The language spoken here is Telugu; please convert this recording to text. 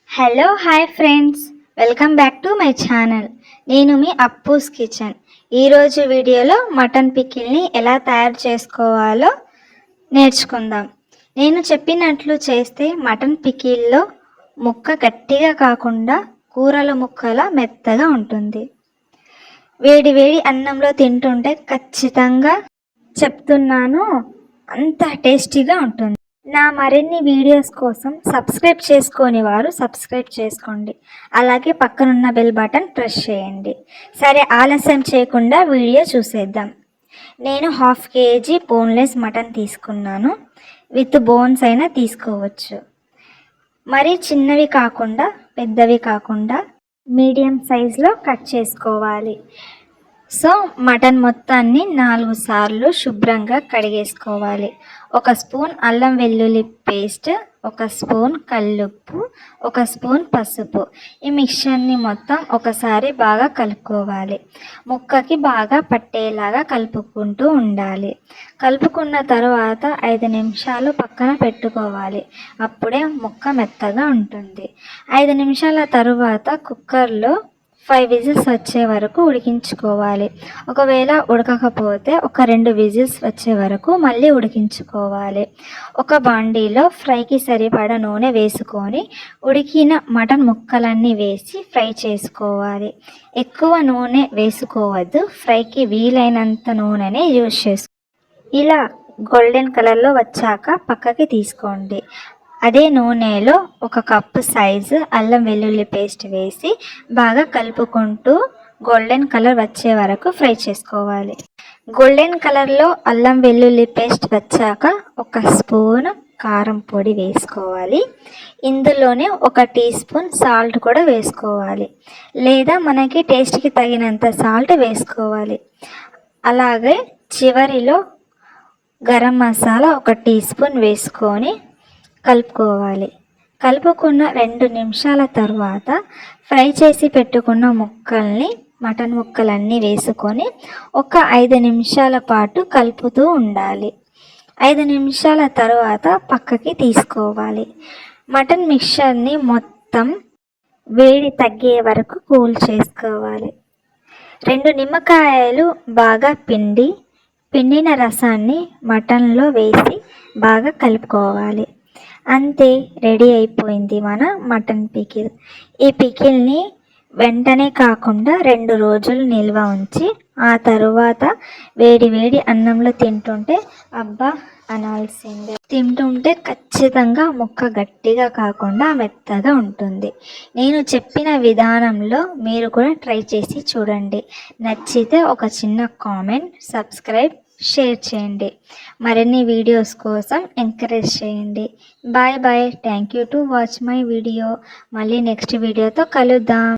Hello hi friends, welcome back to my channel. నేను మీ అప్పూస్ కిచెన్. ఈరోజు వీడియోలో మటన్ పికిల్ని ఎలా తయారు చేసుకోవాలో నేర్చుకుందాం. నేను చెప్పినట్లు చేస్తే మటన్ పికిల్లో ముక్క గట్టిగా కాకుండా కూరల ముక్కలా మెత్తగా ఉంటుంది. వేడి వేడి అన్నంలో తింటుంటే ఖచ్చితంగా చెప్తున్నాను, అంత టేస్టీగా ఉంటుంది. నా మరిన్ని వీడియోస్ కోసం సబ్స్క్రైబ్ చేసుకోని వారు సబ్స్క్రైబ్ చేసుకోండి, అలాగే పక్కనున్న బెల్ బటన్ ప్రెస్ చేయండి. సరే, ఆలస్యం చేయకుండా వీడియో చూసేద్దాం. నేను 1/2 kg బోన్లెస్ మటన్ తీసుకున్నాను. విత్ బోన్స్ అయినా తీసుకోవచ్చు. మరి చిన్నవి కాకుండా పెద్దవి కాకుండా మీడియం సైజులో కట్ చేసుకోవాలి. సో మటన్ మొత్తాన్ని 4 సార్లు శుభ్రంగా కడిగేసుకోవాలి. 1 స్పూన్ అల్లం వెల్లుల్లి పేస్ట్, 1 స్పూన్ కల్లుప్పు, 1 స్పూన్ పసుపు. ఈ మిక్చర్ని మొత్తం ఒకసారి బాగా కలుపుకోవాలి. ముక్కకి బాగా పట్టేలాగా కలుపుకుంటూ ఉండాలి. కలుపుకున్న తర్వాత 5 నిమిషాలు పక్కన పెట్టుకోవాలి. అప్పుడే ముక్క మెత్తగా ఉంటుంది. 5 నిమిషాల తరువాత కుక్కర్లో 5 విజిల్స్ వచ్చే వరకు ఉడికించుకోవాలి. ఒకవేళ ఉడకకపోతే ఒక 2 విజిల్స్ వచ్చే వరకు మళ్ళీ ఉడికించుకోవాలి. ఒక బాండీలో ఫ్రైకి సరిపడా నూనె వేసుకొని ఉడికిన మటన్ ముక్కలన్నీ వేసి ఫ్రై చేసుకోవాలి. ఎక్కువ నూనె వేసుకోవద్దు, ఫ్రైకి వీలైనంత నూనెనే యూజ్ చేసుకోవాలి. ఇలా గోల్డెన్ కలర్లో వచ్చాక పక్కకి తీసుకోండి. అదే నూనెలో 1 కప్పు సైజు అల్లం వెల్లుల్లి పేస్ట్ వేసి బాగా కలుపుకుంటూ గోల్డెన్ కలర్ వచ్చే వరకు ఫ్రై చేసుకోవాలి. గోల్డెన్ కలర్లో అల్లం వెల్లుల్లి పేస్ట్ వచ్చాక 1 స్పూన్ కారం పొడి వేసుకోవాలి. ఇందులోనే 1 టీ స్పూన్ సాల్ట్ కూడా వేసుకోవాలి, లేదా మనకి టేస్ట్కి తగినంత సాల్ట్ వేసుకోవాలి. అలాగే చివరిలో గరం మసాలా 1 టీ స్పూన్ వేసుకొని కలుపుకోవాలి. కలుపుకున్న 2 నిమిషాల తర్వాత ఫ్రై చేసి పెట్టుకున్న ముక్కల్ని మటన్ ముక్కలన్నీ వేసుకొని ఒక 5 నిమిషాల పాటు కలుపుతూ ఉండాలి. 5 నిమిషాల తర్వాత పక్కకి తీసుకోవాలి. మటన్ మిక్చర్ని మొత్తం వేడి తగ్గే వరకు కూల్ చేసుకోవాలి. 2 నిమ్మకాయలు బాగా పిండిన రసాన్ని మటన్లో వేసి బాగా కలుపుకోవాలి. అంతే, రెడీ అయిపోయింది మన మటన్ పికిల్. ఈ పికిల్ని వెంటనే కాకుండా 2 రోజులు నిల్వ ఉంచి ఆ తరువాత వేడి వేడి అన్నంలో తింటుంటే అబ్బా అనాల్సిందే. తింటుంటే ఖచ్చితంగా ముక్క గట్టిగా కాకుండా మెత్తగా ఉంటుంది. నేను చెప్పిన విధానంలో మీరు కూడా ట్రై చేసి చూడండి. నచ్చితే ఒక చిన్న కామెంట్, సబ్స్క్రైబ్, షేర్ చేయండి. మరిన్ని వీడియోస్ కోసం ఎంకరేజ్ చేయండి. Bye bye. Thank you to watch my video. మళ్ళీ నెక్స్ట్ వీడియోతో కలుద్దాం.